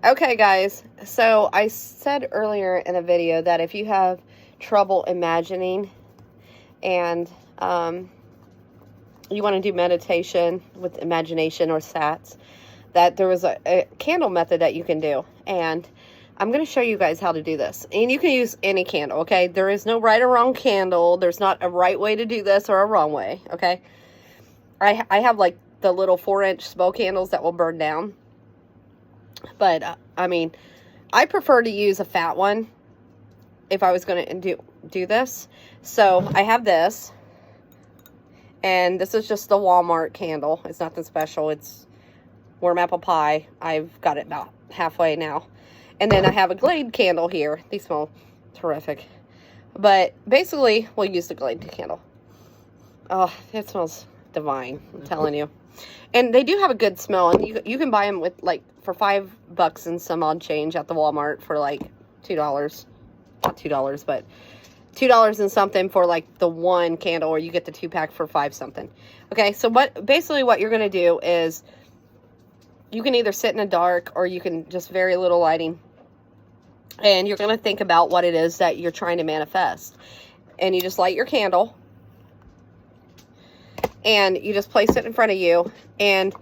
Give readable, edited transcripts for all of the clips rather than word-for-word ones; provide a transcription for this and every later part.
Okay, guys, so I said earlier in a video that if you have trouble imagining and you want to do meditation with imagination or SATs, that there was a candle method that you can do. And I'm going to show you guys how to do this. And you can use any candle, okay? There is no right or wrong candle. There's not a right way to do this or a wrong way, okay? I have like the little 4-inch smoke candles that will burn down. But, I mean, I prefer to use a fat one if I was going to do this. So, I have this. And this is just the Walmart candle. It's nothing special. It's warm apple pie. I've got it about halfway now. And then I have a Glade candle here. These smell terrific. But basically, we'll use the Glade candle. Oh, it smells divine. I'm telling you. And they do have a good smell. And you can buy them with like for $5 and some odd change at the Walmart for like $2. Not $2, but $2 and something for like the one candle, or you get the 2-pack for $5 something. Okay, so basically what you're going to do is you can either sit in the dark or you can just very little lighting. And you're going to think about what it is that you're trying to manifest. And you just light your candle. And you just place it in front of you. And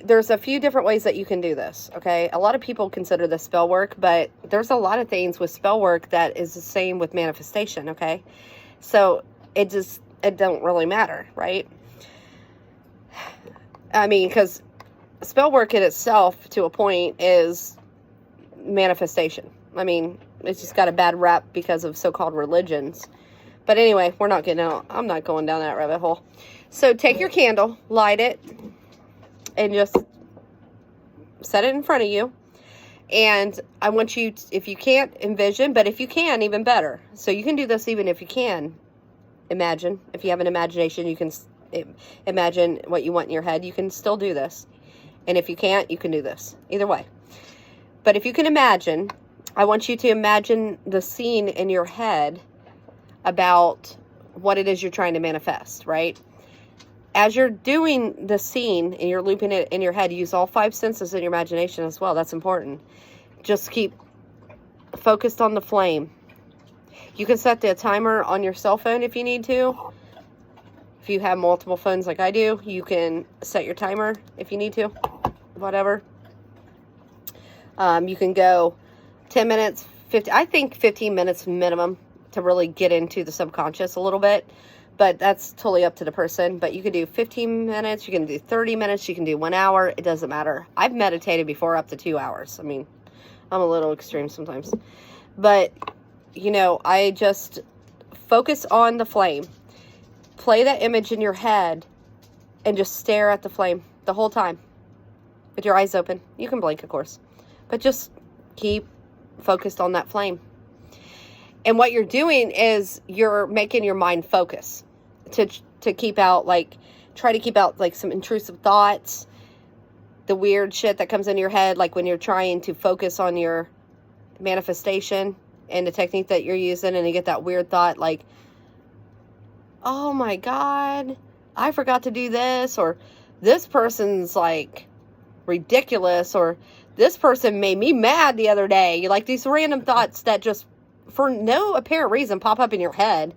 there's a few different ways that you can do this, okay? A lot of people consider this spell work, but there's a lot of things with spell work that is the same with manifestation, okay? So it don't really matter, right? I mean, because spell work in itself, to a point, is manifestation. I mean, it's just got a bad rap because of so-called religions. But anyway, I'm not going down that rabbit hole. So take your candle, light it, and just set it in front of you. And I want you to, if you can't envision, but if you can, even better. So you can do this even if you can imagine. If you have an imagination, you can imagine what you want in your head. You can still do this. And if you can't, you can do this. Either way. But if you can imagine, I want you to imagine the scene in your head about what it is you're trying to manifest, right? As you're doing the scene and you're looping it in your head, use all 5 senses in your imagination as well. That's important. Just keep focused on the flame. You can set the timer on your cell phone if you need to. If you have multiple phones like I do, you can set your timer if you need to. Whatever. You can go 10 minutes, 50. I think 15 minutes minimum to really get into the subconscious a little bit. But that's totally up to the person. But you can do 15 minutes, you can do 30 minutes, you can do 1 hour. It doesn't matter. I've meditated before up to 2 hours. I mean, I'm a little extreme sometimes. But, you know, I just focus on the flame. Play that image in your head and just stare at the flame the whole time with your eyes open. You can blink, of course. But just keep focused on that flame. And what you're doing is you're making your mind focus to keep out, like, try to keep out, like, some intrusive thoughts, the weird shit that comes into your head, like when you're trying to focus on your manifestation and the technique that you're using, and you get that weird thought, like, oh my God, I forgot to do this, or this person's, like, ridiculous, or this person made me mad the other day. You like these random thoughts that just, for no apparent reason, pop up in your head.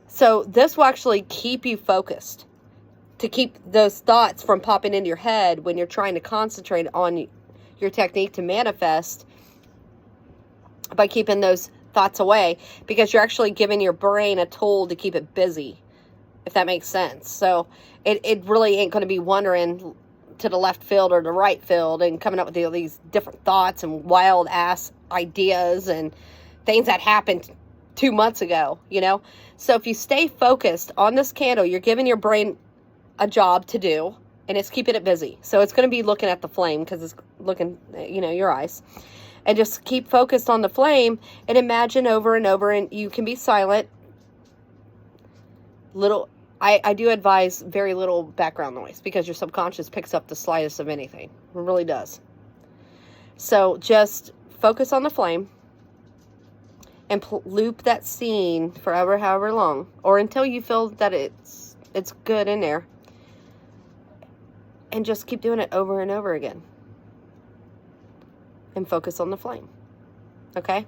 So this will actually keep you focused, to keep those thoughts from popping into your head when you're trying to concentrate on your technique to manifest, by keeping those thoughts away, because you're actually giving your brain a tool to keep it busy, if that makes sense. So it really ain't going to be wandering to the left field or the right field and coming up with all these different thoughts and wild ass ideas and things that happened 2 months ago, you know? So if you stay focused on this candle, you're giving your brain a job to do, and it's keeping it busy. So it's going to be looking at the flame, because it's looking, you know, your eyes. And just keep focused on the flame and imagine over and over, and you can be silent. I do advise very little background noise, because your subconscious picks up the slightest of anything. It really does. So just focus on the flame and loop that scene forever, however long, or until you feel that it's good in there. And just keep doing it over and over again. and focus on the flame. Okay?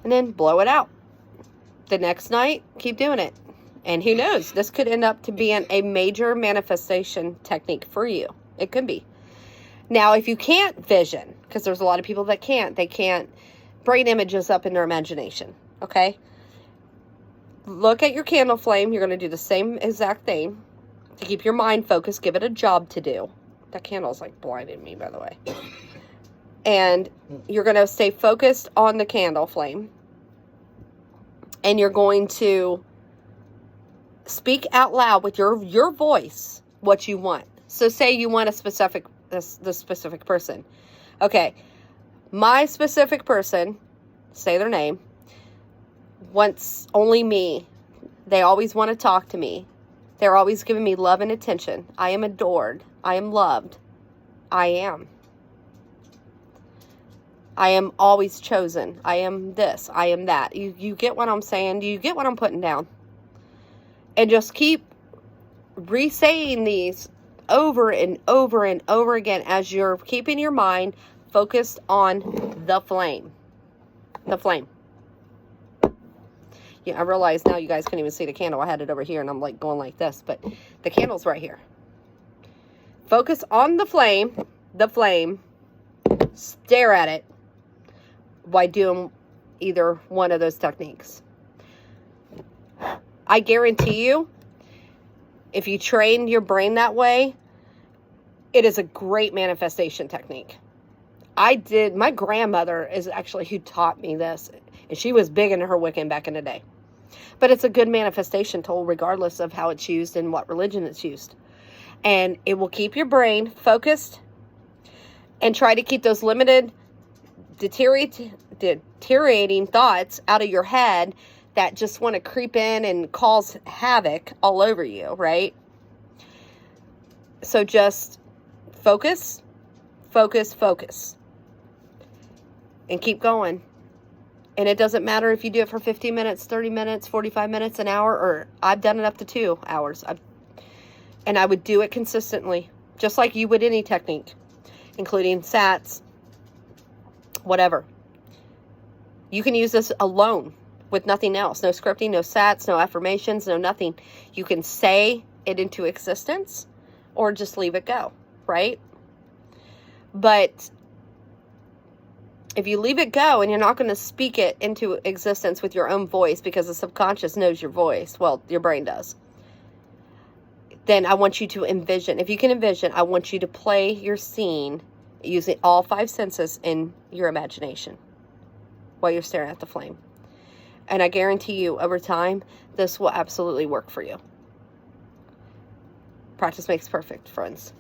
And then blow it out. The next night, keep doing it. And who knows, this could end up to being a major manifestation technique for you. It could be. Now, if you can't vision, because there's a lot of people that can't, they can't bring images up in their imagination, okay? Look at your candle flame. You're going to do the same exact thing to keep your mind focused. Give it a job to do. That candle's like blinding me, by the way. And you're going to stay focused on the candle flame. And you're going to speak out loud with your voice what you want. So say you want a specific, this specific person. Okay, my specific person, say their name, wants only me. They always want to talk to me. They're always giving me love and attention. I am adored. I am loved. I am always chosen. I am this. I am that. You get what I'm saying? Do you get what I'm putting down? And just keep re-saying these over and over and over again as you're keeping your mind focused on the flame. The flame. Yeah, I realize now you guys can't even see the candle. I had it over here and I'm like going like this, but the candle's right here. Focus on the flame. The flame. Stare at it while doing either one of those techniques. I guarantee you, if you train your brain that way, it is a great manifestation technique. My grandmother is actually who taught me this, and she was big into her Wiccan back in the day. But it's a good manifestation tool regardless of how it's used and what religion it's used. And it will keep your brain focused and try to keep those limited, deteriorating thoughts out of your head that just want to creep in and cause havoc all over you, right? So just focus, focus, focus. And keep going. And it doesn't matter if you do it for 15 minutes, 30 minutes, 45 minutes, an hour, or I've done it up to 2 hours. And I would do it consistently, just like you would any technique, including SATs, whatever. You can use this alone with nothing else. No scripting, no SATs, no affirmations, no nothing. You can say it into existence or just leave it go, right? But if you leave it go and you're not going to speak it into existence with your own voice because the subconscious knows your voice, well, your brain does, then I want you to envision. If you can envision, I want you to play your scene using all 5 senses in your imagination while you're staring at the flame. And I guarantee you, over time, this will absolutely work for you. Practice makes perfect, friends.